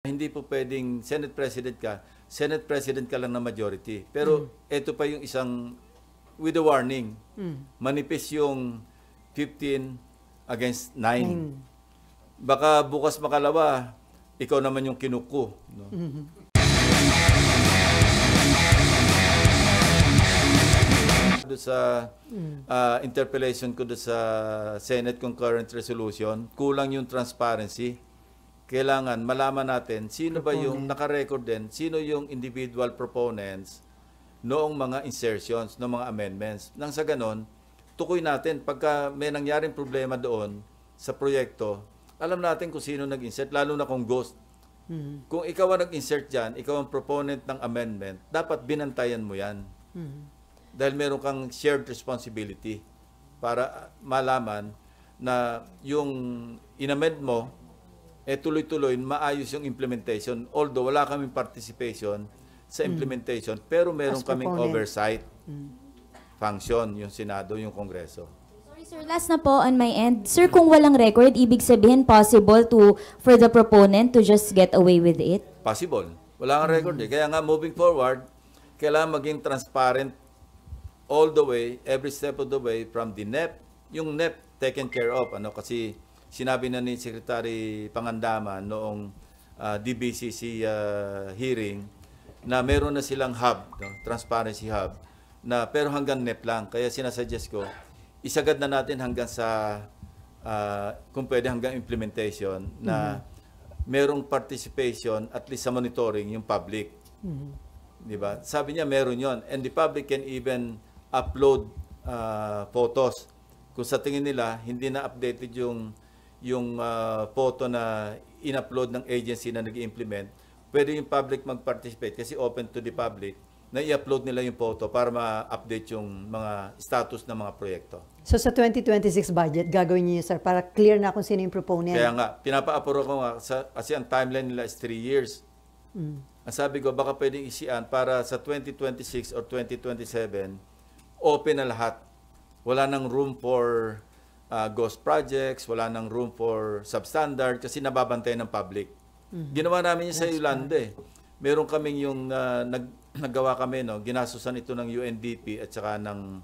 Hindi po pwedeng Senate President ka lang na majority. Pero ito pa yung isang, with a warning, manipis yung 15 against 9. Baka bukas makalawa, ikaw naman yung kinuko. No? Doon sa interpellation ko doon sa Senate Concurrent Resolution, kulang yung transparency. Kailangan malaman natin sino ba yung nakarecord din, sino yung individual proponents noong mga insertions, noong mga amendments. Nang sa ganon, tukoy natin pagka may nangyaring problema doon sa proyekto, alam natin kung sino nag-insert, lalo na kung ghost. Kung ikaw ang nag-insert dyan, ikaw ang proponent ng amendment, dapat binantayan mo yan. Dahil meron kang shared responsibility para malaman na yung inamend mo, tuloy-tuloy, maayos yung implementation. Although wala kaming participation sa implementation, pero meron kaming oversight function, yung Senado, yung Kongreso. Sorry sir, last na po on my end. Sir, kung walang record, ibig sabihin possible for the proponent to just get away with it? Possible. Wala kang record eh. Kaya nga, moving forward, kailangan maging transparent all the way, every step of the way, from the NEP, yung NEP taken care of. Kasi sinabi na ni Secretary Pangandaman noong DBCC hearing na meron na silang hub, transparency hub, pero hanggang NEP lang. Kaya sinasuggest ko, isagad na natin hanggang sa, kung pwede hanggang implementation, na merong participation, at least sa monitoring, yung public. Diba? Sabi niya meron yon, and the public can even upload photos. Kung sa tingin nila, hindi na updated yung photo na in-upload ng agency na nag-implement, pwede yung public mag-participate kasi open to the public na i-upload nila yung photo para ma-update yung mga status ng mga proyekto. So sa 2026 budget, gagawin niyo sir, para clear na kung sino yung proponent? Kaya nga, pinapa-approve ko nga, kasi ang timeline nila is 3 years. Ang sabi ko, baka pwedeng isian para sa 2026 or 2027, open na lahat. Wala nang room for ghost projects, wala nang room for substandard kasi nababantay ng public. Ginawa namin yun sa Yolanda eh. Meron kaming yung naggawa kami, ginasusan ito ng UNDP at saka ng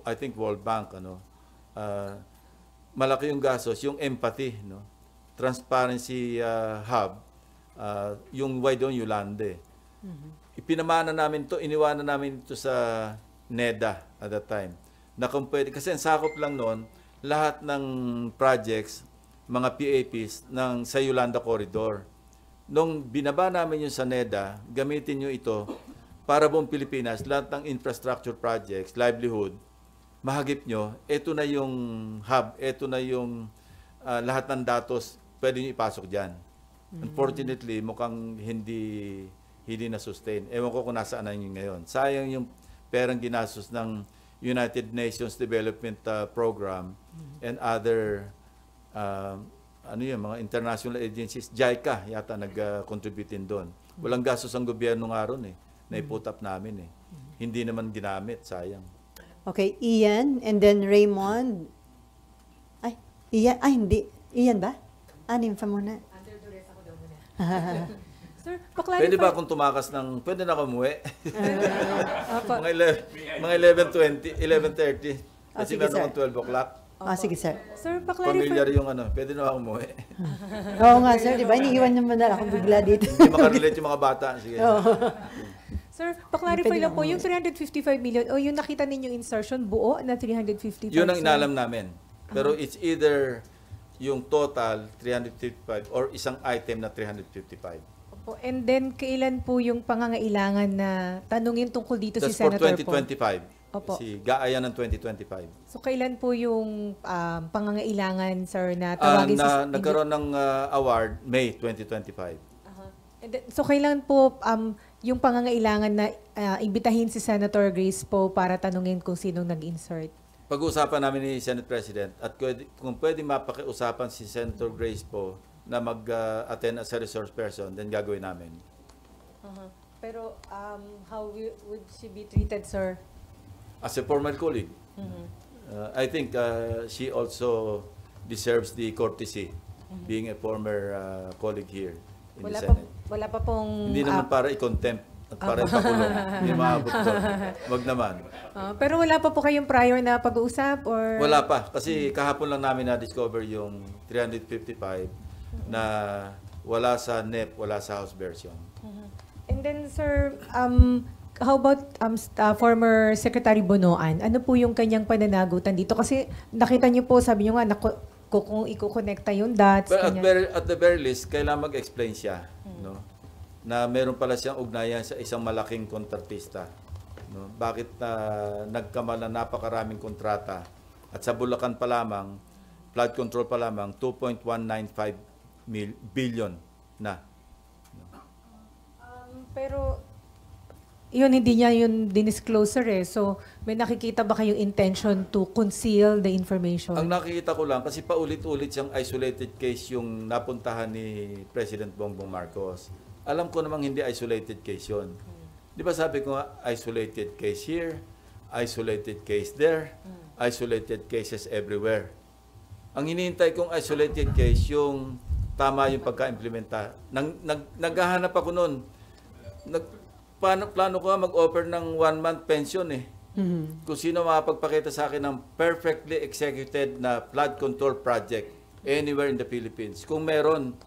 I think World Bank. Malaki yung gastos, yung empathy, transparency hub, yung why doon Yolanda eh. Ipinamana namin to, iniwanan namin ito sa NEDA at that time. Na kung pwede, kasi ang sakop lang noon, lahat ng projects, mga PAPs sa Yolanda Corridor. Nung binaba namin yung sa NEDA, gamitin nyo ito para buong Pilipinas, lahat ng infrastructure projects, livelihood, mahagip nyo, ito na yung hub, ito na yung lahat ng datos, pwede nyo ipasok dyan. Unfortunately, mukhang hindi na-sustain. Ewan ko kung nasaan na yun ngayon. Sayang yung perang ginastos ng United Nations Development Program and other mga international agencies. JICA yata nag-contribute din doon. Walang gastos ang gobyerno nga ron eh. Na-put up namin eh. Hindi naman ginamit, sayang. Okay, Ian and then Raymond. Ian, hindi. Ian ba? Nympha muna. Under duress ako daw muna. Sir, pwede ba akong tumakas ng, pwede na ako umuwi? mga 11:20, 11:30. Kasi meron akong 12 o'clock. Sige sir. Sir, pa-clarify. Familiar yung pwede na ako umuwi. Oo nga sir, di ba? Iniiwan naman na ako bigla dito. Hindi makarelate yung mga bata. Sige. Sir, pa-clarify lang po, yung 355 million, o yung nakita ninyong insertion, buo na 355? Yun ang inalam namin. Pero it's either yung total 355 or isang item na 355. And then, kailan po yung pangangailangan na tanungin tungkol dito si Senator That's for 2025. Opo. Si Gaaya ng 2025. So, kailan po yung pangangailangan, sir, na tawagin nagkaroon ng award, May 2025. And then, so, kailan po yung pangangailangan na imbitahin si Senator Grace Poe para tanungin kung sinong nag-insert? Pag-uusapan namin ni Senate President at kung pwede mapakiusapan si Senator Grace Poe na mag-attend as a resource person, then gagawin namin. Pero how would she be treated, sir? As a former colleague. I think she also deserves the courtesy being a former colleague here in Wala the pa, Senate. wala pa pong... Hindi naman para i-contempt at para ipakulong. Hindi maabot to. Wag naman. pero wala pa po kayong prior na pag-uusap or... Wala pa. Kasi kahapon lang namin na-discover yung 355 na wala sa NEP, wala sa House version. And then, sir, how about former Secretary Bonoan? Ano po yung kanyang pananagutan dito? Kasi nakita niyo po, sabi niyo nga, kung i-connecta yung dots. But ganyan. at the very least, kailangan mag-explain siya. No? Na meron pala siyang ugnayan sa isang malaking kontratista. No? Bakit nagkamal na napakaraming kontrata at sa Bulacan pa lamang, flood control pa lamang, 2.195 billion na. Pero, yun, hindi niya yun dinisclosure eh. So, may nakikita ba kayong intention to conceal the information? Ang nakikita ko lang, kasi paulit-ulit siyang isolated case yung napuntahan ni President Bongbong Marcos. Alam ko namang hindi isolated case yun. Di ba sabi ko nga, isolated case here, isolated case there, isolated cases everywhere. Ang hinihintay kong isolated case, yung tama yung pagka-implementa. Naghahanap ako noon. Plano ko nga mag-offer ng 1-month pension eh. Kung sino makapagpakita sa akin ng perfectly executed na flood control project anywhere in the Philippines. Kung meron,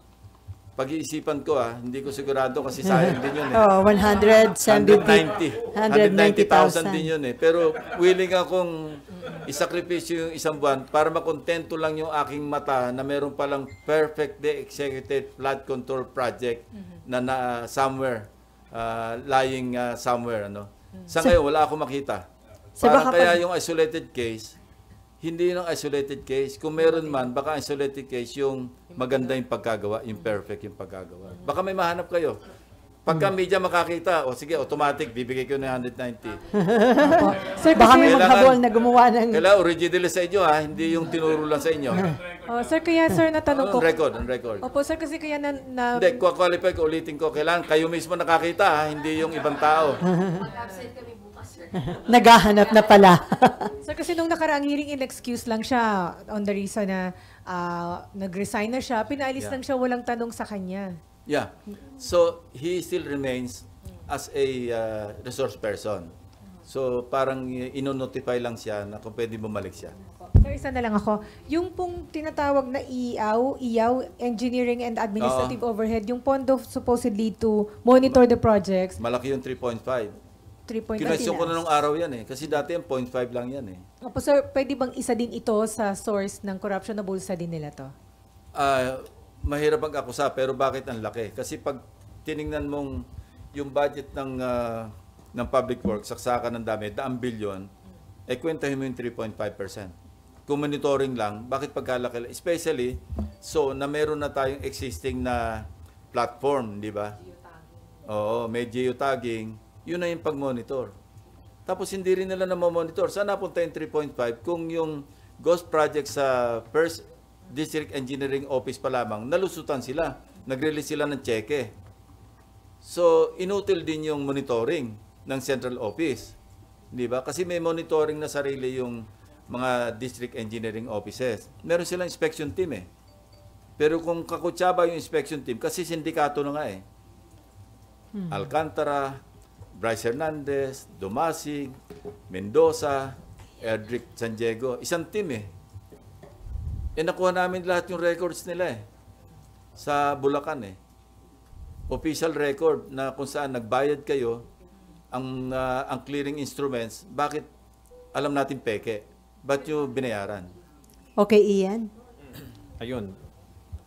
pag-iisipan ko hindi ko sigurado kasi sayang din yun eh. 190,000 din yun eh. Pero willing akong isakripisyo yung isang buwan para makontento lang yung aking mata na meron palang perfectly executed flood control project na somewhere, lying somewhere. Sa ngayon, wala akong makita. Parang kaya yung isolated case, hindi yung isolated case. Kung meron man, baka isolated case yung maganda yung pagkagawa, yung perfect yung pagkagawa. Baka may mahanap kayo. Pagka media makakita, sige, automatic, bibigay ko na 190. Sir, Baka may kasi, maghabol na gumawa ng... Kailangan originally sa inyo, hindi yung tinuro lang sa inyo. sir, kaya sir, natanong ko. On record. Opo, sir, kasi kaya na Hindi, qualify ko, ulitin ko. Kailangan kayo mismo nakakita, hindi yung ibang tao. Naghahanap na pala. Sir, kasi nung nakaraang hearing, in-excuse lang siya on the reason na nag-resign na siya. Pinaalis lang siya, walang tanong sa kanya. Yeah. So, he still remains as a resource person. So, parang ino-notify lang siya na kung pwede bumalik siya. Sir, isa na lang ako. Yung pong tinatawag na IAW, Engineering and Administrative Overhead, yung pondo supposedly to monitor the projects, Malaki yung 3.5. 3.9. Kinwestiyon ko na nung araw yan eh. Kasi dati yung 0.5 lang yan eh. Opo, sir, pwede bang isa din ito sa source ng corruption na bulsa din nila to? Mahirap mag-akusa, pero bakit ang laki? Kasi pag tiningnan mong yung budget ng public works, saksakan ng dami, 100 billion, kwentahin mo yung 3.5%. Kung monitoring lang, bakit pagkalaki? Especially, so na meron na tayong existing na platform, di ba? Oo, may geotagging. Yun na yung pag-monitor. Tapos hindi rin nila na-monitor. Saan napunta yung 3.5? Kung yung ghost project sa First District Engineering Office pa lamang, nalusutan sila. Nag-release sila ng cheque. So, inutil din yung monitoring ng Central Office. Di ba? Kasi may monitoring na sarili yung mga District Engineering Offices. Meron silang inspection team eh. Pero kung kakutsaba yung inspection team, kasi sindikato na nga eh. Alcantara, Bryce Hernandez, Dumasig, Mendoza, Erdrick San Diego. Isang team eh. Nakuha namin lahat yung records nila eh. Sa Bulacan eh. Official record na kung saan nagbayad kayo, ang clearing instruments, bakit alam natin peke? Ba't yung binayaran? Okay, Ian. Ayun.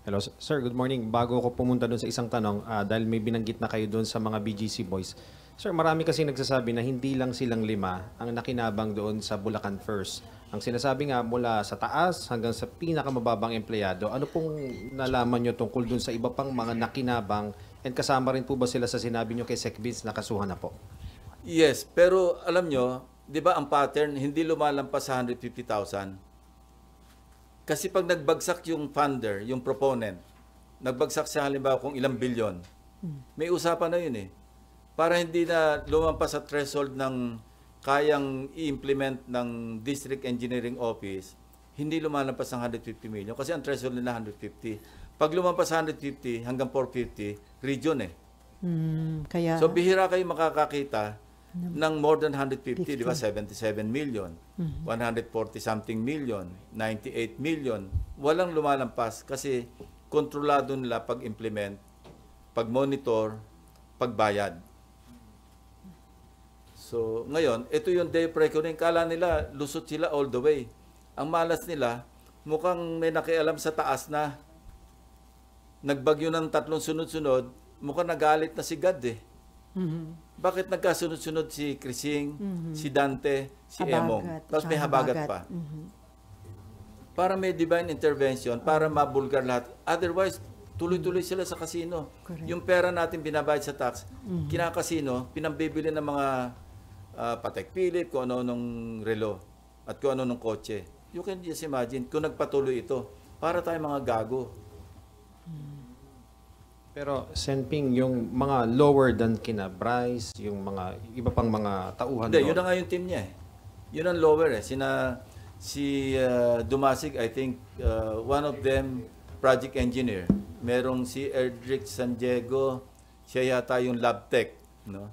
Hello, sir. Good morning. Bago ako pumunta doon sa isang tanong, dahil may binanggit na kayo doon sa mga BGC boys. Sir, marami kasi nagsasabi na hindi lang silang 5 ang nakinabang doon sa Bulacan First. Ang sinasabi nga mula sa taas hanggang sa pinakamababang empleyado. Ano pong nalaman nyo tungkol doon sa iba pang mga nakinabang and kasama rin po ba sila sa sinabi nyo kay Sec Vince na kasuhan na po? Yes, pero alam nyo, di ba ang pattern, hindi lumalampas sa 150,000? Kasi pag nagbagsak yung funder, yung proponent, nagbagsak siya halimbawa kung ilang bilyon, may usapan na yun eh. Para hindi na lumampas sa threshold ng kayang i-implement ng District Engineering Office, hindi lumalampas ng 150 million kasi ang threshold nila 150. Pag lumampas 150 hanggang 450, region eh. Kaya, So bihira kayo makakakita ng more than 150, di ba? 77 million, 140 something million, 98 million. Walang lumalampas kasi kontrolado nila pag-implement, pag-monitor, pagbayad. So ngayon, ito yung day of reckoning. Kala nila, lusot sila all the way. Ang malas nila, mukhang may nakialam sa taas na nagbagyo ng 3 sunod-sunod, mukhang nagalit na si God eh. Bakit nagkasunod-sunod si Crising, si Dante, si Habagat, Emong? Tapos may habagat pa. Para may divine intervention, para mabulgar lahat. Otherwise, tuloy-tuloy sila sa casino. Correct. Yung pera natin binabayad sa tax, kinakasino, pinambibili ng mga Patek Philippe, kung ano nung relo, at kung ano nung kotse. You can just imagine, kung nagpatuloy ito, para tayo mga gago. Pero Senping, yung mga lower than kina Bryce, yung mga iba pang mga tauhan Hindi, doon. yun na nga yung team niya eh. Yun ang lower eh. Si Dumasig, I think, one of them, project engineer. Merong si Erdrick San Diego, siya yata yung lab tech. No?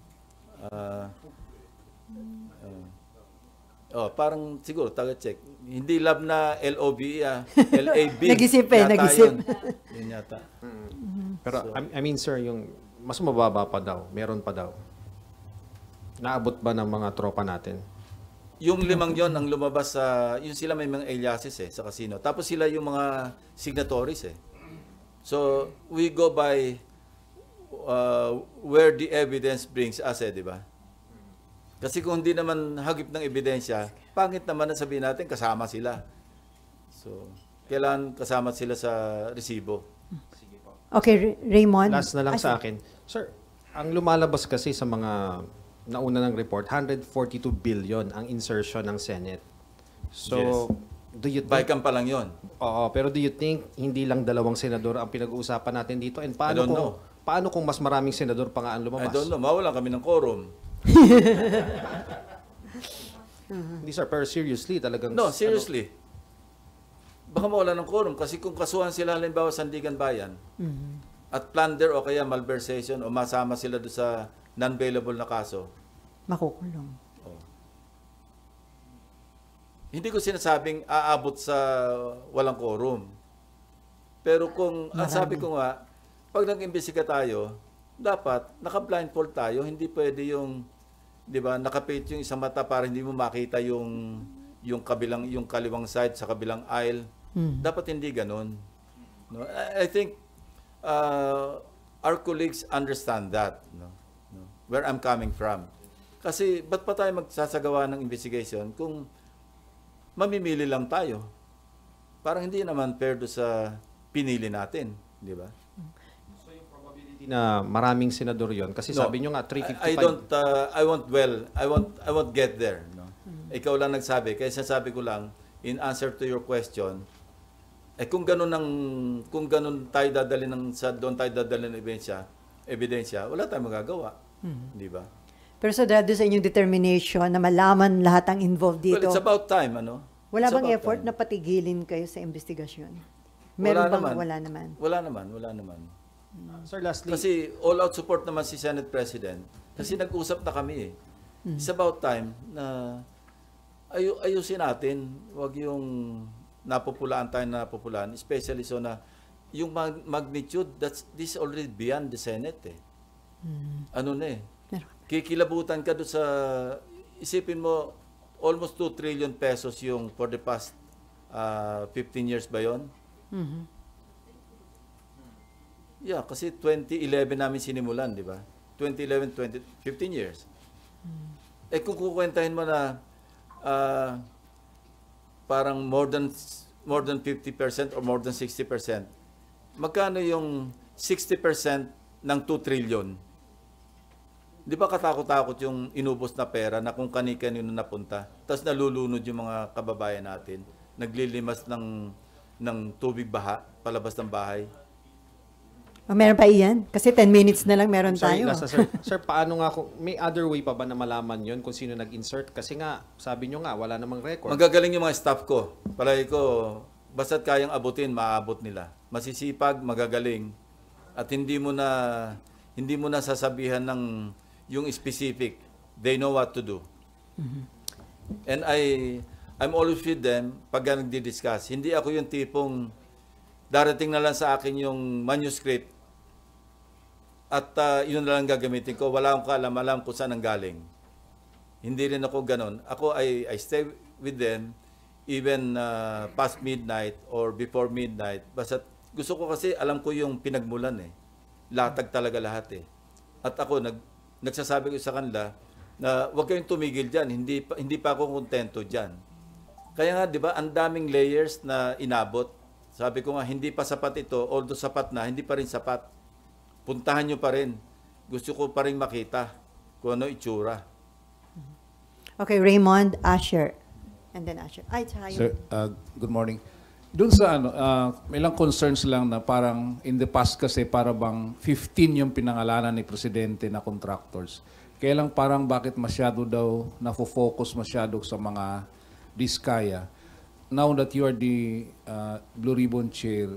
Parang siguro, taga-check. Hindi lab na LOB, LAB. Nag-isip eh, Yata nag-isip. Yun yata. Pero I mean sir, yung mas mababa pa daw, meron pa daw. Naabot ba ng mga tropa natin? Yung 5 yon ang lumabas sa, yung sila may mga aliases eh, sa casino. Tapos sila yung mga signatories eh. So, we go by where the evidence brings us eh, di ba? Kasi kung hindi naman hagip ng ebidensya, pangit naman na sabihin natin kasama sila. So, kailangan kasama sila sa resibo. okay, Raymond. Last na lang sa akin. Sir, ang lumalabas kasi sa mga nauna ng report, 142 billion ang insertion ng Senate. So, Yes. do you think... Baikan pa lang yon. Oo, pero do you think hindi lang 2 senador ang pinag-uusapan natin dito? And I don't know. paano kung mas maraming senador pa nga ang I lumabas? don't know, mawalan kami ng quorum. Hindi sir, pero seriously talagang... No, seriously. Baka mawala ng quorum kasi kung kasuhan sila halimbawa Sandigan Bayan at plunder o kaya malversation o masama sila doon sa non-bailable na kaso, Makukulong. hindi ko sinasabing aabot sa walang quorum. Pero kung, ang sabi ko nga, pag nag-imbestiga tayo, dapat naka-blindfold tayo, hindi pwede yung, di ba, nakapit yung isang mata para hindi mo makita yung kaliwang side sa kabilang aisle. Dapat hindi ganun. No? I think our colleagues understand that, no? Where I'm coming from. Kasi ba't pa tayo magsasagawa ng investigation kung mamimili lang tayo? Parang hindi naman fair do sa pinili natin, di ba? na maraming senador yon kasi No, sabi nyo nga 355. I won't get there, no. Ikaw lang nagsabi, kaya sabi ko lang in answer to your question, kung ganun tayo dadali doon tayo dadali ng ebidensya, wala tayong magagawa, di ba? Pero so dahil sa inyong determination na malaman lahat ang involved dito, Well, it's about time, wala It's bang about effort time. na patigilin kayo sa investigasyon? Meron Wala bang naman. wala naman? Wala naman. Sir, lastly, Kasi all-out support naman si Senate President. Kasi nag-usap na kami eh. It's about time na ayusin natin. Huwag yung napopulaan tayo na napopulaan. Especially so na yung magnitude, this is already beyond the Senate eh. Ano na eh. Kikilabutan ka doon sa, isipin mo, almost 2 trillion pesos yung for the past 15 years ba yun? Yeah, kasi 2011 namin sinimulan, di ba? 2011, 15 years. Kung kukwentahin mo na parang more than 50% or more than 60%, magkano yung 60% ng 2 trillion? Di ba katakot-takot yung inubos na pera na kung kani-kanino napunta, tapos nalulunod yung mga kababayan natin, naglilimas ng tubig baha, palabas ng bahay. Meron pa iyan? Kasi 10 minutes na lang meron sorry, tayo. last na, sir. Sir, paano nga kung may other way pa ba na malaman yon kung sino nag-insert? Kasi nga, sabi nyo nga, wala namang record. Magagaling yung mga staff ko. Palagi ko, basta't kayang abutin, maaabot nila. masisipag, magagaling, at hindi mo na sasabihan ng yung specific. They know what to do. And I'm always with them pag nagdi-discuss. Hindi ako yung tipong darating na lang sa akin yung manuscript at yun na lang gagamitin ko. Wala akong kaalam-alam kung saan ang galing. Hindi rin ako ganon. Ako, I stay with them even past midnight or before midnight. Basta gusto ko kasi alam ko yung pinagmulan eh. Latag talaga lahat eh. At ako, nagsasabi ko sa kanila na huwag kayong tumigil dyan. Hindi pa ako kontento dyan. Kaya nga, di ba, ang daming layers na inabot. Sabi ko nga, hindi pa sapat ito. Although sapat na, hindi pa rin sapat. Puntahan nyo pa rin. Gusto ko pa rin makita kung ano itsura. Okay, Raymond, Asher. And then Asher. Ay, tsaka Sir, good morning. Doon sa may ilang concerns lang na parang in the past kasi para bang 15 yung pinangalanan ni Presidente na contractors. Kaya lang parang bakit masyado daw nafo-focus masyado sa mga diskaya. Now that you are the Blue Ribbon Chair,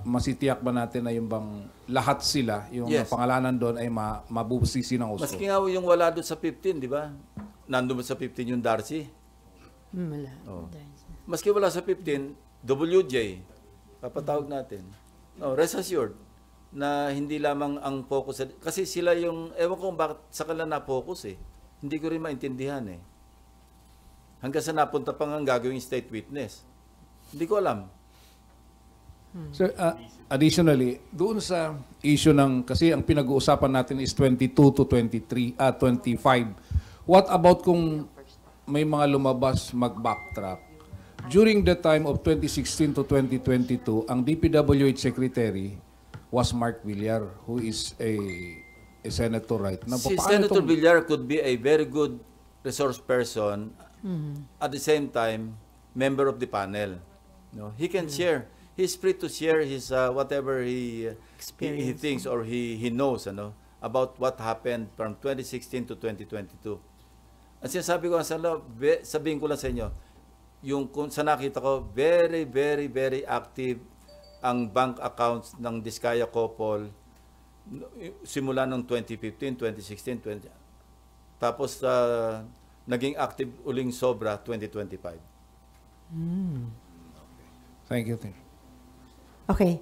masitiyak ba natin na yung bang lahat sila, yung Yes. pangalanan doon ay mabubusisi ng uso? Maski nga yung wala doon sa 15, di ba? Nandun sa 15 yung Darcy. Wala. Maski wala sa 15, WJ, papatawag natin. No, rest assured na hindi lamang ang focus. Kasi sila yung, ewan ko bakit sa kanila na-focus eh. Hindi ko rin maintindihan eh. Hanggang sa napunta pa nga gagawing state witness. Hindi ko alam. Sir, additionally, doon sa issue ng, kasi ang pinag-uusapan natin is 22 to 25. What about kung may mga lumabas mag-backtrack? During the time of 2016 to 2022, ang DPWH Secretary was Mark Villar, who is a senator, right? Si Senator Villar could be a very good resource person, at the same time, member of the panel. No, he can share. He's free to share his whatever he thinks or he knows about what happened from 2016 to 2022. At sinasabi ko sa sabihin ko lang sa inyo, yung kung sa nakita ko, very, very, very active ang bank accounts ng Diskaya Couple simula ng 2015, 2016, 20. Tapos naging active uling sobra 2025. Thank you, Tim. Okay.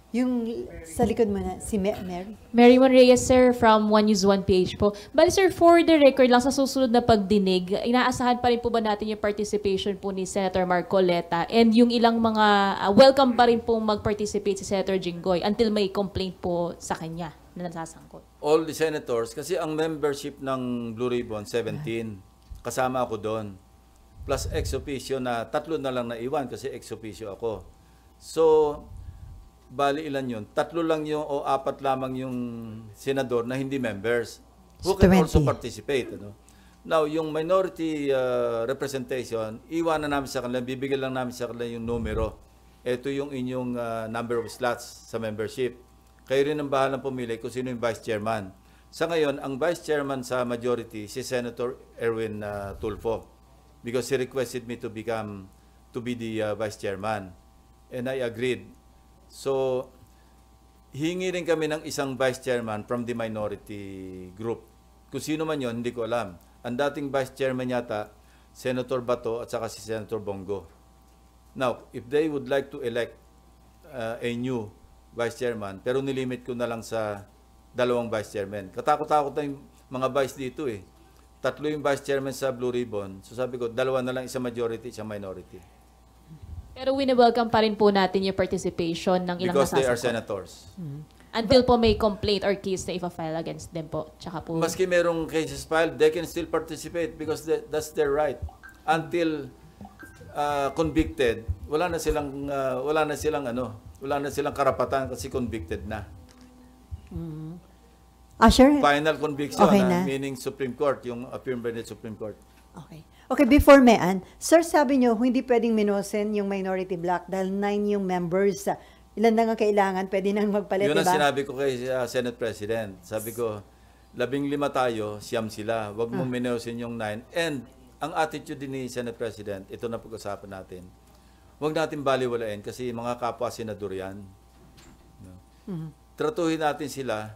Yung sa likod mo na, si Mary. Mary Mon Reyes, sir, from One News One PH po. Bali, sir, for the record lang, sa susunod na pagdinig, inaasahan pa rin po ba natin yung participation po ni Senator Marcoleta and yung ilang mga welcome pa rin pong mag-participate si Senator Jinggoy until may complaint po sa kanya na nasasangkot? All the senators, kasi ang membership ng Blue Ribbon, 17. Kasama ako doon. Plus ex officio na 3 na lang naiwan kasi ex officio ako. So, bali ilan yun? 3 lang yung o 4 lamang yung senador na hindi members who can 20. also participate. Now, yung minority representation, iwanan namin sa kanila, bibigyan lang namin sa kanila yung numero. Ito yung inyong number of slots sa membership. Kayo rin ang bahalang pumili kung sino yung vice chairman. Sa ngayon, ang vice chairman sa majority, si Senator Erwin Tulfo, because he requested me to be the vice chairman. And I agreed. So, hingi rin kami ng isang vice chairman from the minority group. Kung sino man yon, hindi ko alam. Ang dating vice chairman yata, Senator Bato at saka si Senator Bongo. Now, if they would like to elect a new vice chairman, pero nilimit ko na lang sa 2 vice chairman. Katakot-takot na yung mga vice dito eh. 3 yung vice chairman sa Blue Ribbon. So sabi ko, 2 na lang, isang majority, isang minority. Pero wini-welcome pa rin po natin yung participation ng ilang Because they are nasasangkot. senators. Until po may complaint or case na ipa-file against them po. Tsaka po, Maski merong cases filed, they can still participate because that's their right. Until convicted, wala na silang karapatan kasi convicted na. Asher? Final conviction, Okay na. meaning Supreme Court, yung affirmed by the Supreme Court. Okay. Okay, before Mean, sir, sabi nyo, hindi pwedeng minosen yung minority block dahil 9 yung members. Ilan na nga kailangan, pwede nang magpalit, Yun ang diba? sinabi ko kay Senate President. Sabi ko, 15 tayo, siyam sila. Huwag mong minosen yung 9. And ang attitude din ni Senate President, ito na pag-usapan natin. wag natin baliwalain kasi mga kapwa senador yan. No? Tratuhin natin sila,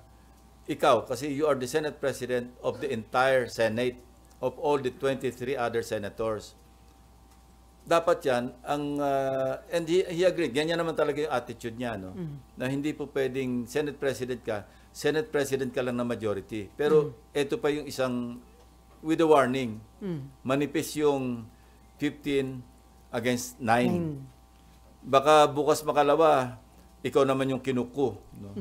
ikaw, kasi you are the Senate President of the entire Senate, of all the 23 other senators. Dapat yan, and he agreed, ganyan naman talaga yung attitude niya, no? Na hindi po pwedeng Senate President ka lang na majority. Pero ito pa yung isang, with a warning, manipis yung 15 against 9. Baka bukas makalawa, ikaw naman yung kinuko. No?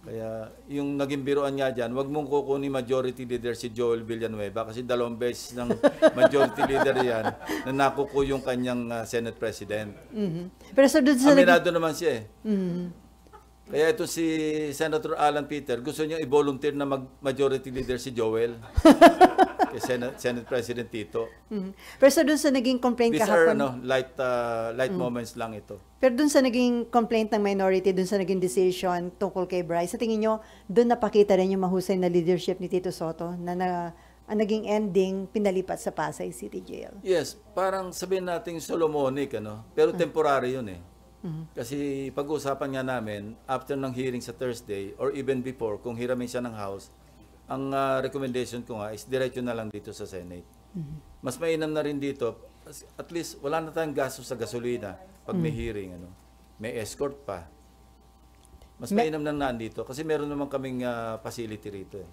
Kaya yung naging biruan nga dyan, wag mong kukunin majority leader si Joel Villanueva kasi 2 beses ng majority leader yan na nakuko yung kanyang Senate President. Pero so doon sa Aminado naman siya eh. Kaya ito si Senator Alan Peter, gusto niya i-volunteer na majority leader si Joel. Kay Senate President Tito. Pero so doon sa naging complaint These are kahapon. light moments lang ito. Pero doon sa naging complaint ng minority, doon sa naging decision tungkol kay Bryce, sa tingin nyo, doon napakita rin yung mahusay na leadership ni Tito Sotto na ang naging ending, pinalipat sa Pasay City Jail. Yes, parang sabihin natin Solomonic, ano? Pero temporary yun eh. Kasi pag-uusapan nga namin, after ng hearing sa Thursday, or even before, kung hiramin siya ng House, ang recommendation ko nga is diretso na lang dito sa Senate. Mas mainam na rin dito, at least wala na tayong gasto sa gasolina pag may hearing, ano? May escort pa. Mas mainam na nandito kasi meron naman kaming facility rito eh.